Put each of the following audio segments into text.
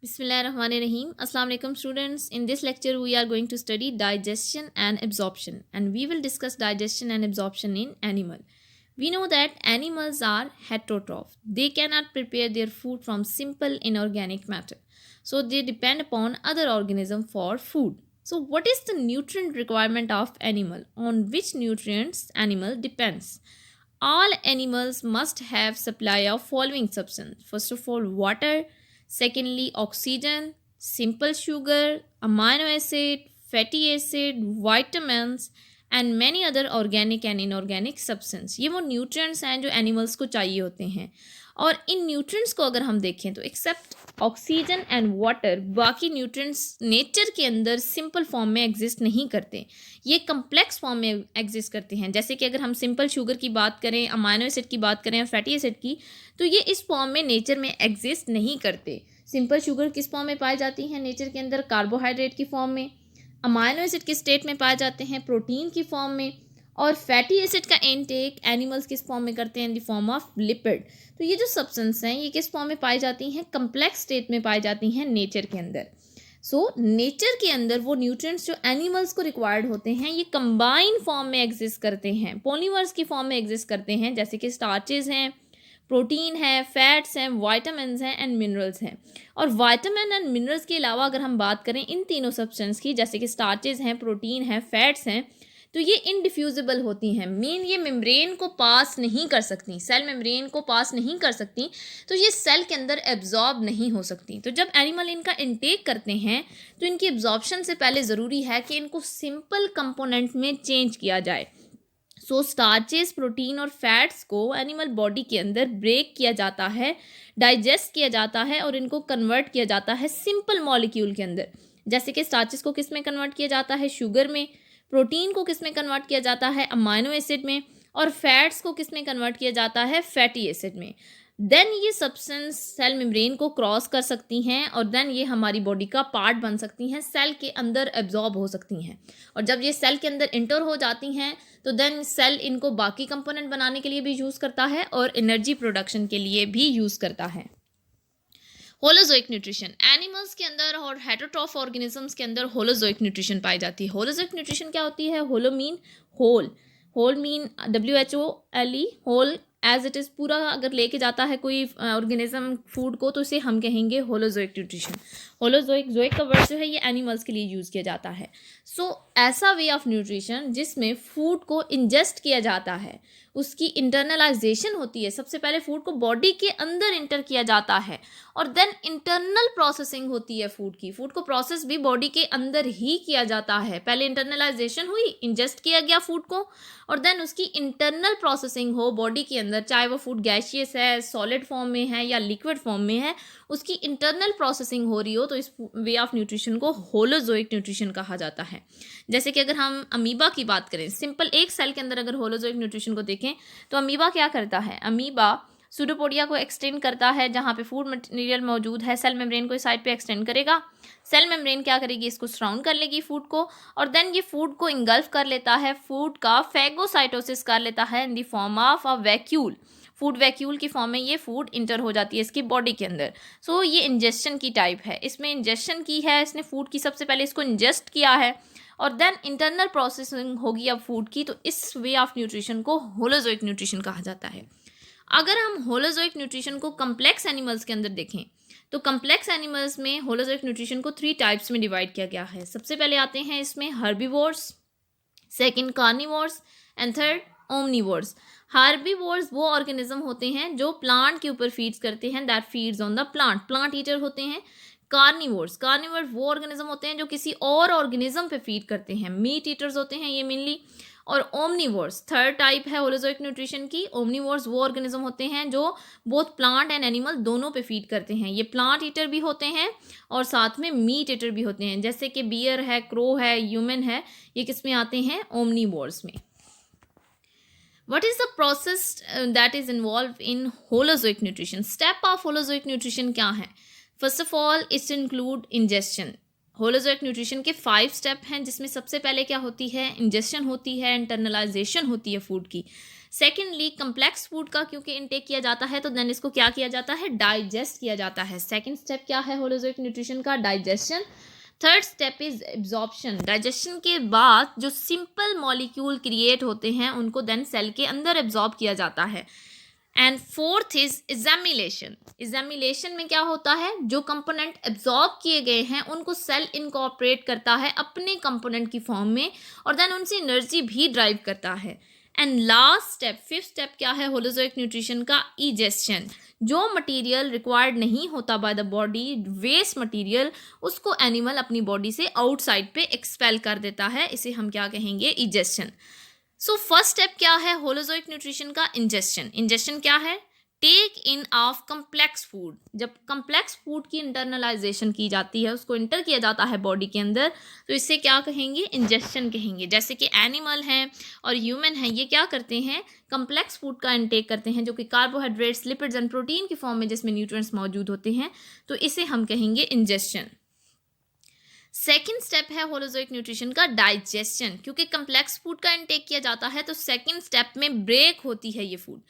Bismillahirrahmanirrahim. Assalamu alaikum students. In this lecture we are going to study digestion and absorption, and we will discuss digestion and absorption in animal. We know that animals are heterotroph. They cannot prepare their food from simple inorganic matter. So they depend upon other organism for food. So what is the nutrient requirement of animal? On which nutrients animal depends? All animals must have supply of following substance. First of all, water. Secondly, oxygen, simple sugar, amino acid, fatty acid, vitamins and many other organic and inorganic substance. ये वो nutrients हैं जो animals को चाहिए होते हैं. और इन nutrients को अगर हम देखें तो एक्सेप्ट ऑक्सीजन एंड वाटर, बाकी न्यूट्रिएंट्स नेचर के अंदर सिंपल फॉर्म में एग्जिस्ट नहीं करते. ये कम्प्लेक्स फॉर्म में एग्जिस्ट करते हैं. जैसे कि अगर हम सिंपल शुगर की बात करें, अमाइनो एसिड की बात करें और फैटी एसिड की, तो ये इस फॉर्म में नेचर में एग्जिस्ट नहीं करते. सिंपल शुगर किस फॉर्म में पाई जाती है नेचर के अंदर? कार्बोहाइड्रेट की फॉर्म में. अमाइनो एसिड के स्टेट में पाए जाते हैं प्रोटीन की फॉर्म में. और फैटी एसिड का इनटेक एनिमल्स किस फॉर्म में करते हैं? In the form of lipid. तो ये जो सब्सटेंस हैं ये किस फॉर्म में पाई जाती हैं? कम्प्लेक्स स्टेट में पाई जाती हैं नेचर के अंदर. सो नेचर के अंदर वो न्यूट्रिएंट्स जो एनिमल्स को रिक्वायर्ड होते हैं ये कंबाइन फॉर्म में एग्जिस्ट करते हैं, पॉलीमर्स की फॉर्म में एग्जिस्ट करते हैं. जैसे कि स्टार्चेज हैं, प्रोटीन है, फैट्स हैं, वाइटामिन्स हैं एंड मिनरल्स हैं. और वाइटामिन एंड मिनरल्स के अलावा अगर हम बात करें इन तीनों सब्सटेंस की, जैसे कि स्टार्चेज हैं, प्रोटीन है, फैट्स हैं, तो ये इनडिफ्यूजिबल होती हैं. मीन ये मेम्ब्रेन को पास नहीं कर सकती, सेल मेम्ब्रेन को पास नहीं कर सकती, तो ये सेल के अंदर एब्जॉर्ब नहीं हो सकती. तो जब एनिमल इनका इनटेक करते हैं तो इनकी एब्जॉर्प्शन से पहले ज़रूरी है कि इनको सिंपल कंपोनेंट में चेंज किया जाए. सो स्टार्चेस, प्रोटीन और फैट्स को एनिमल बॉडी के अंदर ब्रेक किया जाता है, डाइजेस्ट किया जाता है और इनको कन्वर्ट किया जाता है सिंपल मॉलिक्यूल के अंदर. जैसे कि स्टार्चेस को किस में कन्वर्ट किया जाता है? शुगर में. प्रोटीन को किस में कन्वर्ट किया जाता है? अमाइनो एसिड में. और फैट्स को किस में कन्वर्ट किया जाता है? फैटी एसिड में. देन ये सब्सटेंस सेल मेम्ब्रेन को क्रॉस कर सकती हैं और देन ये हमारी बॉडी का पार्ट बन सकती हैं, सेल के अंदर एब्जॉर्ब हो सकती हैं. और जब ये सेल के अंदर इंटर हो जाती हैं तो देन सेल इनको बाकी कंपोनेंट बनाने के लिए भी यूज़ करता है और एनर्जी प्रोडक्शन के लिए भी यूज़ करता है. होलोजोइक न्यूट्रिशन एनिमल्स के अंदर और हेटरोट्रॉफ ऑर्गेनिजम्स के अंदर होलोजोइक न्यूट्रिशन पाई जाती है. होलोजोइक न्यूट्रिशन क्या होती है? Holo mean whole, whole mean WHOLE, whole as it is पूरा अगर लेके जाता है कोई ऑर्गेनिज्म फूड को तो इसे हम कहेंगे होलोजोइक न्यूट्रिशन. होलोजोइक, जोइक का वर्ड जो है ये एनिमल्स के लिए यूज़ किया जाता है. सो ऐसा वे ऑफ न्यूट्रिशन जिसमें फूड को इंजेस्ट किया जाता है, उसकी इंटरनलाइजेशन होती है. सबसे पहले फूड को बॉडी के अंदर इंटर किया जाता है और देन इंटरनल प्रोसेसिंग होती है फूड की. फूड को प्रोसेस भी बॉडी के अंदर ही किया जाता है. पहले इंटरनलाइजेशन हुई, इंजेस्ट किया गया फूड को, और देन उसकी इंटरनल प्रोसेसिंग हो बॉडी के अंदर, चाहे वो फूड गैशियस है, सॉलिड फॉर्म में है या लिक्विड फॉर्म में है, उसकी इंटरनल प्रोसेसिंग हो रही हो, तो इस वे ऑफ न्यूट्रिशन को होलोजोइक न्यूट्रिशन कहा जाता है. जैसे कि अगर हम अमीबा की बात करें, सिंपल एक सेल के अंदर अगर होलोजोइक न्यूट्रिशन को देखें तो अमीबा क्या करता है? अमीबा सूडोपोडिया को एक्सटेंड करता है, जहाँ पे फूड मटेरियल मौजूद है सेल मेम्ब्रेन को इस साइड पे एक्सटेंड करेगा. सेल मेम्ब्रेन क्या करेगी? इसको सराउंड कर लेगी फूड को, और देन ये फूड को इंगल्फ कर लेता है, फूड का फैगोसाइटोसिस कर लेता है in the form of a vacuole. Food vacuole की फॉर्म में ये फूड इंटर हो जाती है इसकी बॉडी के अंदर. सो ये इंजेस्शन की टाइप है. इसमें इंजेस्शन की है इसने फूड की, सबसे पहले इसको इंजेस्ट किया है और देन इंटरनल प्रोसेसिंग होगी अब फूड की. तो इस वे ऑफ न्यूट्रिशन को होलोजोइक न्यूट्रिशन कहा जाता है. अगर हम होलोजोइक न्यूट्रिशन को कम्प्लेक्स एनिमल्स के अंदर देखें तो कम्प्लेक्स एनिमल्स में होलोजोइक न्यूट्रिशन को 3 टाइप्स में डिवाइड किया गया है. सबसे पहले आते हैं इसमें herbivores, second carnivores and third omnivores. Herbivores वो ऑर्गेनिज्म होते हैं जो प्लांट के ऊपर फीड्स करते हैं, that feeds on the plant, plant eater होते हैं. कार्निवोर्स, कार्निवोर्स वो ऑर्गेनिज्म होते हैं जो किसी और ऑर्गेनिज्म पे फीड करते हैं, मीट ईटर्स होते हैं ये मेनली. और ओमनीवोर्स थर्ड टाइप है होलोजोइक न्यूट्रिशन की. ओमनीवोर्स वो ऑर्गेनिज्म होते हैं जो बोथ प्लांट एंड एनिमल दोनों पे फीड करते हैं. ये प्लांट ईटर भी होते हैं और साथ में मीट ईटर भी होते हैं, जैसे कि बियर है, क्रो है, ह्यूमन है, ये किस में आते हैं? ओमनीवोर्स में. What is the process that is involved in holozoic nutrition? Step of holozoic nutrition क्या है? First of all, it's include ingestion. Holozoic nutrition के 5 स्टेप हैं, जिसमें सबसे पहले क्या होती है, इंजेशन होती है, इंटरनलाइजेशन होती है फूड की। सेकेंडली कम्प्लेक्स फूड का क्योंकि इनटेक किया जाता है तो देन इसको क्या किया जाता है, डाइजेस्ट किया जाता है। सेकेंड स्टेप क्या है होलोजोइक न्यूट्रिशन का, digestion. Third step is absorption. Digestion के बाद जो सिंपल मॉलिक्यूल क्रिएट होते हैं उनको देन सेल के अंदर एब्जॉर्ब किया जाता है। And fourth is assimilation. Assimilation में क्या होता है, जो कंपोनेंट एब्जॉर्ब किए गए हैं उनको सेल इनकॉर्पोरेट करता है अपने कंपोनेंट की फॉर्म में और देन उनसे एनर्जी भी ड्राइव करता है। And last step, fifth step क्या है होलोजोइक न्यूट्रिशन का, इजेशन। जो मटेरियल रिक्वायर्ड नहीं होता by the body, waste material, उसको एनिमल अपनी बॉडी से आउटसाइड पे एक्सपेल कर देता है, इसे हम क्या कहेंगे, इजेशन। सो फर्स्ट स्टेप क्या है होलोजोइक न्यूट्रिशन का, इंजेशन। इंजेशन क्या है, take in of complex food. जब कम्प्लेक्स फूड की इंटरनलाइजेशन की जाती है, उसको इंटर किया जाता है बॉडी के अंदर, तो इसे क्या कहेंगे, इंजेशन कहेंगे। जैसे कि एनिमल हैं और ह्यूमन हैं, ये क्या करते हैं, कम्प्लेक्स फूड का इंटेक करते हैं जो कि कार्बोहाइड्रेट्स, लिपिड्स एंड प्रोटीन की फॉर्म में जिसमें न्यूट्रिएंट्स मौजूद होते हैं, तो इसे हम कहेंगे इंजेशन। सेकेंड स्टेप है होलोजोइक न्यूट्रिशन का, डाइजेशन। क्योंकि कम्प्लेक्स फूड का इंटेक किया जाता है तो सेकेंड स्टेप में ब्रेक होती है ये food.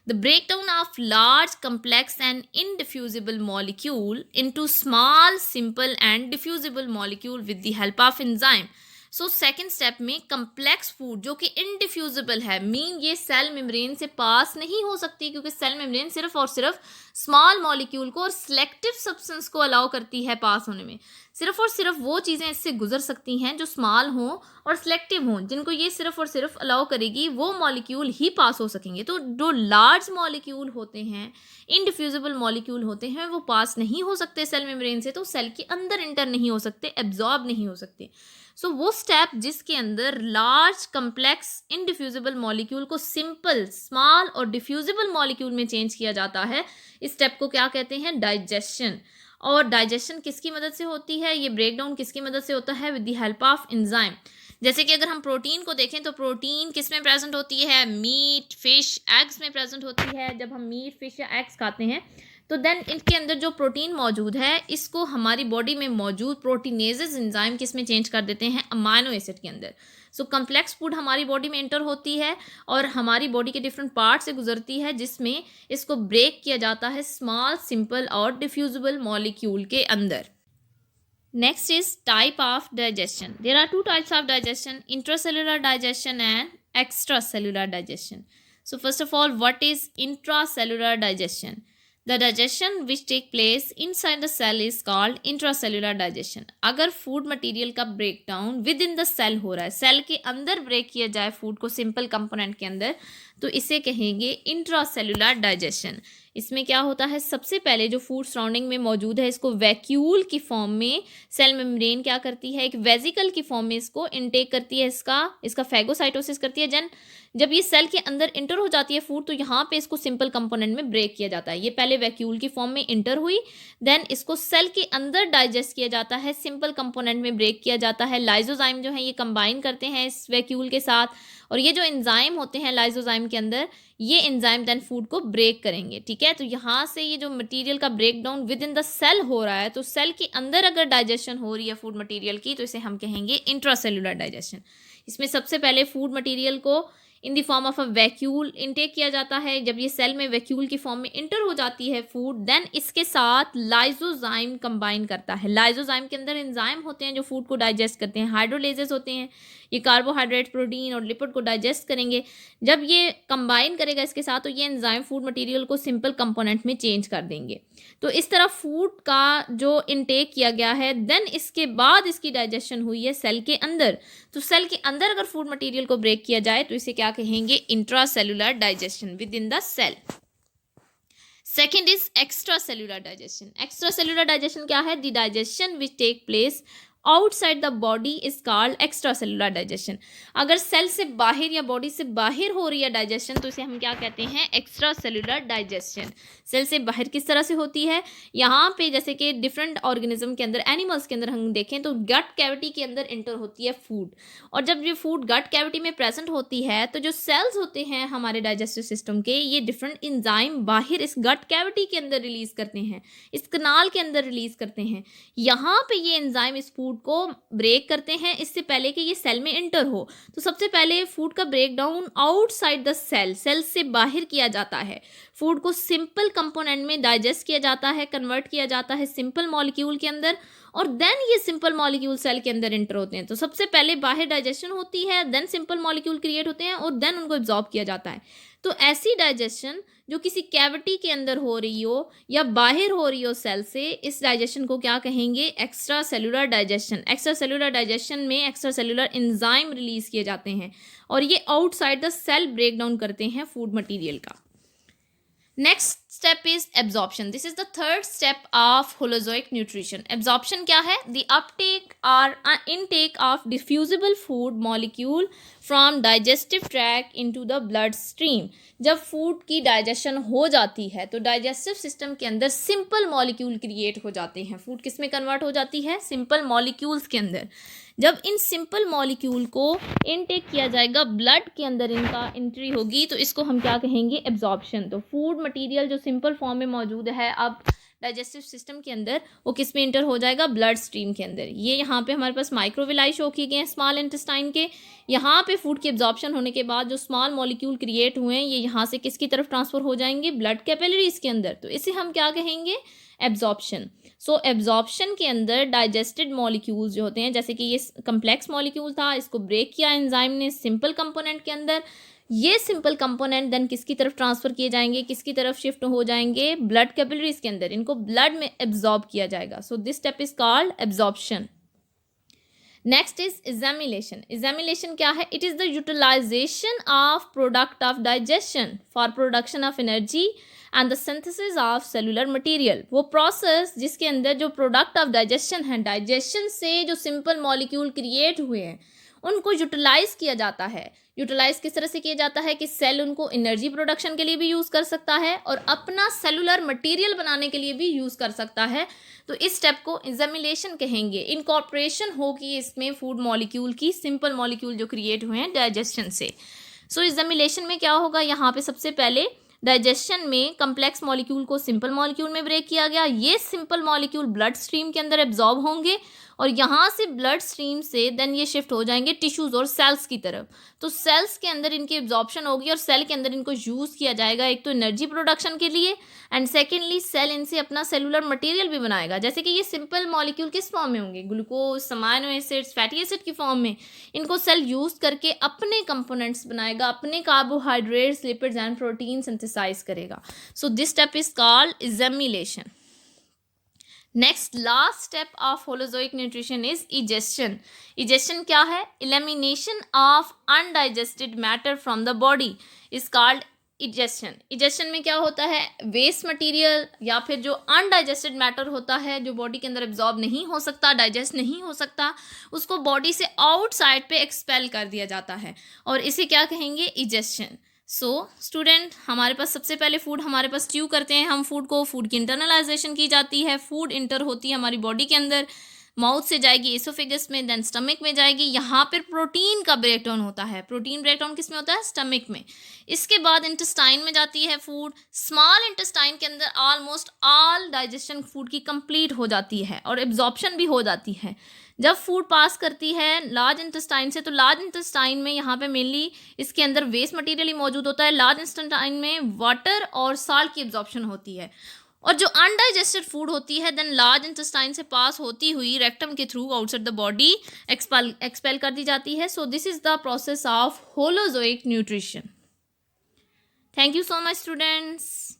The breakdown of large, complex and indiffusible molecule into small, simple and diffusible molecule with the help of enzyme. So second step में कम्प्लेक्स फूड जो कि इनडिफ्यूजिबल है, मीन ये सेल मेम्ब्रेन से पास नहीं हो सकती, क्योंकि सेल मेम्ब्रेन सिर्फ और सिर्फ स्मॉल मॉलिक्यूल को और सिलेक्टिव सब्सटेंस को अलाउ करती है पास होने में। सिर्फ और सिर्फ वो चीज़ें इससे गुजर सकती हैं जो स्मॉल हों और सिलेक्टिव हों, जिनको ये सिर्फ और सिर्फ अलाउ करेगी, वो मॉलिक्यूल ही पास हो सकेंगे। तो जो लार्ज मॉलिक्यूल होते हैं, इनडिफ्यूजिबल मॉलिक्यूल होते हैं, वो पास नहीं हो सकते सेल मेम्ब्रेन से, तो सेल के अंदर इंटर नहीं हो सकते, एब्जॉर्ब नहीं हो सकते। सो वो स्टेप जिसके अंदर लार्ज, कम्प्लेक्स, इनडिफ्यूजिबल मॉलिक्यूल को सिंपल, स्मॉल और डिफ्यूजिबल मॉलिक्यूल में चेंज किया जाता है, इस स्टेप को क्या कहते हैं, डाइजेशन। और डाइजेशन किसकी मदद से होती है, ये ब्रेकडाउन किसकी मदद से होता है, with the help of enzyme. जैसे कि अगर हम प्रोटीन को देखें तो प्रोटीन किस में प्रेजेंट होती है, मीट, फिश, एग्स में प्रेजेंट होती है। जब हम मीट, फिश या एग्स खाते हैं तो देन इनके अंदर जो प्रोटीन मौजूद है, इसको हमारी बॉडी में मौजूद प्रोटीनेजेस एंजाइम किस में चेंज कर देते हैं, अमाइनो एसिड के अंदर। सो कम्प्लेक्स फूड हमारी बॉडी में एंटर होती है और हमारी बॉडी के डिफरेंट पार्ट से गुजरती है, जिसमें इसको ब्रेक किया जाता है स्मॉल, सिंपल और डिफ्यूजिबल मॉलिक्यूल के अंदर। Next is type of digestion. There are two types of digestion: intracellular digestion and extracellular digestion. So first of all, what is intracellular digestion? The digestion which take place inside the cell is called intracellular digestion. अगर food material का breakdown within the cell हो रहा है, cell के अंदर break किया जाए food को सिंपल कंपोनेंट के अंदर, तो इसे कहेंगे इंट्रासेलुलर डाइजेशन। इसमें क्या होता है, सबसे पहले जो फूड सराउंडिंग में मौजूद है, इसको वैक्यूल की फॉर्म में सेल मेम्ब्रेन क्या करती है, एक वेजिकल की फॉर्म में इसको इनटेक करती है, इसका फैगोसाइटोसिस करती है। जब ये सेल के अंदर इंटर हो जाती है फूड, तो यहाँ पे इसको सिंपल कंपोनेंट में ब्रेक किया जाता है। ये पहले वैक्यूल की फॉर्म में इंटर हुई, देन इसको सेल के अंदर डाइजेस्ट किया जाता है, सिंपल कंपोनेंट में ब्रेक किया जाता है। लाइजोजाइम जो है ये कंबाइन करते हैं इस वैक्यूल के साथ, और ये जो एंजाइम होते हैं लाइजोजाइम के अंदर, ये एंजाइम देन फूड को ब्रेक करेंगे। ठीक है, तो यहाँ से ये जो मटेरियल का breakdown within the cell हो रहा है, तो सेल के अंदर अगर डाइजेशन हो रही है फूड मटेरियल की, तो इसे हम कहेंगे इंट्रासेलुलर डाइजेशन। इसमें सबसे पहले फूड मटेरियल को in the form of a vacuole intake किया जाता है। जब ये सेल में वैक्यूल की फॉर्म में इंटर हो जाती है फूड, देन इसके साथ लाइजोजाइम कंबाइन करता है। लाइजोजाइम के अंदर एंजाइम होते हैं जो फूड को डाइजेस्ट करते हैं, हाइड्रोलेजेस होते हैं, ये कार्बोहाइड्रेट, प्रोटीन और लिपिड को डाइजेस्ट करेंगे। जब ये कंबाइन करेगा इसके साथ, तो ये एंजाइम फूड मटेरियल को सिंपल कंपोनेंट में चेंज कर देंगे। तो इस तरह फूड का जो इनटेक किया गया है, देन इसके बाद इसकी डाइजेशन हुई है सेल के अंदर। तो सेल के अंदर अगर फूड मटेरियल को ब्रेक किया जाए, तो इसे क्या कहेंगे, intracellular digestion within the cell. Second is extracellular digestion. Extracellular digestion क्या है, the digestion which take place outside the body is called extracellular digestion. अगर सेल से बाहर या बॉडी से बाहर हो रही है डाइजेशन, तो इसे हम क्या कहते हैं, एक्स्ट्रासेलुलर डाइजेशन। सेल से बाहर किस तरह से होती है, यहाँ पे जैसे कि डिफरेंट ऑर्गेनिज्म के अंदर, एनिमल्स के अंदर हम देखें तो गट कैविटी के अंदर इंटर होती है फूड, और जब ये फूड गट कैविटी में प्रेजेंट होती है, तो जो सेल्स होते हैं हमारे डाइजेस्टिव सिस्टम के, ये डिफरेंट इंजाइम बाहर इस गट कैविटी के अंदर रिलीज करते हैं, इस कनाल के अंदर रिलीज करते हैं। यहाँ पे ये इंजाइम इस फूड फूड को ब्रेक करते हैं इससे पहले कि ये सेल में एंटर हो। तो सबसे पहले फूड का break down outside the cell, cell से बाहर किया जाता है। फूड को सिंपल कंपोनेंट में डाइजेस्ट किया जाता है, कन्वर्ट किया जाता है सिंपल मॉलिक्यूल के अंदर, और देन ये सिंपल मॉलिक्यूल सेल के अंदर एंटर होते हैं। तो सबसे पहले बाहर डाइजेशन होती है, देन सिंपल मॉलिक्यूल क्रिएट होते हैं और देन उनको एब्जॉर्ब किया जाता है। तो ऐसी डाइजेशन जो किसी कैविटी के अंदर हो रही हो या बाहर हो रही हो सेल से, इस डाइजेशन को क्या कहेंगे? Extracellular digestion. Extracellular digestion में एक्स्ट्रा सेलुलर एंजाइम रिलीज किए जाते हैं और ये outside the cell break down करते हैं फूड मटेरियल का। Next step is absorption. This is the third step of holozoic nutrition. Absorption क्या है? द अपटेक और intake of diffusible food molecule from digestive tract into the blood stream. जब food की digestion हो जाती है तो डाइजेस्टिव सिस्टम के अंदर सिंपल मॉलिक्यूल क्रिएट हो जाते हैं। फूड किस में कन्वर्ट हो जाती है? सिंपल मॉलिक्यूल्स के अंदर। जब इन सिंपल मॉलिक्यूल को इनटेक किया जाएगा, ब्लड के अंदर इनका एंट्री होगी, तो इसको हम क्या कहेंगे? एब्जॉर्प्शन। तो फूड मटेरियल जो सिंपल फॉर्म में मौजूद है अब डाइजेस्टिव सिस्टम के अंदर, वो किस में इंटर हो जाएगा? ब्लड स्ट्रीम के अंदर। ये यहाँ पे हमारे पास माइक्रोविलाई शो किए गए हैं स्मॉल इंटेस्टाइन के। यहाँ पे फूड की एब्जॉर्प्शन होने के बाद जो स्मॉल मॉलिक्यूल क्रिएट हुए हैं ये यहाँ से किसकी तरफ ट्रांसफर हो जाएंगे? ब्लड कैपिलरीज के अंदर। तो इसे हम क्या कहेंगे? एब्जॉर्प्शन। सो एब्जॉर्प्शन के अंदर डाइजेस्टेड मॉलिक्यूल्स जो होते हैं, जैसे कि ये कम्प्लेक्स मॉलिक्यूल था, इसको ब्रेक किया एंजाइम ने सिंपल कंपोनेंट के अंदर, ये सिंपल कंपोनेंट देन किसकी तरफ ट्रांसफर किए जाएंगे? किसकी तरफ शिफ्ट हो जाएंगे? ब्लड कैपिलरीज के अंदर। इनको ब्लड में एब्जॉर्ब किया जाएगा। So this step is called absorption. Next is examination. Examination क्या है? It is the utilisation of product of digestion for production of energy and the synthesis of cellular material. वो process जिसके अंदर जो product of digestion है, digestion से जो simple molecule create हुए हैं उनको यूटिलाइज किया जाता है। यूटिलाइज किस तरह से किया जाता है कि सेल उनको एनर्जी प्रोडक्शन के लिए भी यूज़ कर सकता है और अपना सेलुलर मटेरियल बनाने के लिए भी यूज़ कर सकता है। तो इस स्टेप को एग्जामिनेशन कहेंगे। इनकॉर्पोरेशन होगी इसमें फूड मॉलिक्यूल की, सिंपल मॉलिक्यूल जो क्रिएट हुए हैं डाइजेशन से। सो एग्जामिनेशन में क्या होगा? यहाँ पे सबसे पहले डाइजेशन में कम्प्लेक्स मॉलिक्यूल को सिंपल मॉलिक्यूल में ब्रेक किया गया। ये सिंपल मॉलिक्यूल ब्लड स्ट्रीम के अंदर एब्जॉर्ब होंगे और यहाँ से ब्लड स्ट्रीम से देन ये शिफ्ट हो जाएंगे टिश्यूज और सेल्स की तरफ। तो सेल्स के अंदर इनकी एब्जॉर्प्शन होगी और सेल के अंदर इनको यूज़ किया जाएगा, एक तो एनर्जी प्रोडक्शन के लिए एंड सेकेंडली सेल इनसे अपना सेलुलर मटेरियल भी बनाएगा। जैसे कि ये सिंपल मॉलिक्यूल किस फॉर्म में होंगे? Glucose, amino acids, fatty acid की फॉर्म में। इनको सेल यूज करके अपने कंपोनेंट्स बनाएगा, अपने carbohydrates, lipids and protein synthesize करेगा। So this step is called examination. Next last step of holozoic nutrition is egestion. Egestion क्या है? Elimination of undigested matter from the body is called egestion. Egestion में क्या होता है? Waste material या फिर जो अनडाइजेस्टेड मैटर होता है, जो बॉडी के अंदर एब्जॉर्ब नहीं हो सकता, डाइजेस्ट नहीं हो सकता, उसको बॉडी से आउटसाइड पे एक्सपेल कर दिया जाता है और इसे क्या कहेंगे? इजेशन। सो स्टूडेंट, हमारे पास सबसे पहले फूड हमारे पास च्यू करते हैं हम फूड को, फूड की इंटरनलाइजेशन की जाती है, फूड इंटर होती है हमारी बॉडी के अंदर, माउथ से जाएगी एसोफेगस में, देन स्टमक में जाएगी। यहाँ पर प्रोटीन का ब्रेकडाउन होता है। प्रोटीन ब्रेकडाउन किस में होता है? स्टमक में। इसके बाद इंटेस्टाइन में जाती है फूड। स्मॉल इंटेस्टाइन के अंदर ऑलमोस्ट ऑल डाइजेशन फूड की कंप्लीट हो जाती है और एब्जॉर्प्शन भी हो जाती है। जब फूड पास करती है लार्ज इंटेस्टाइन से, तो लार्ज इंटेस्टाइन में यहाँ पे मेनली इसके अंदर वेस्ट मटेरियल ही मौजूद होता है। लार्ज इंटेस्टाइन में वाटर और साल्ट की एब्जॉर्प्शन होती है और जो अनडाइजेस्टेड फूड होती है देन लार्ज इंटेस्टाइन से पास होती हुई रेक्टम के through outside the body expel कर दी जाती है। So this is the process of holozoic nutrition. Thank you so much students.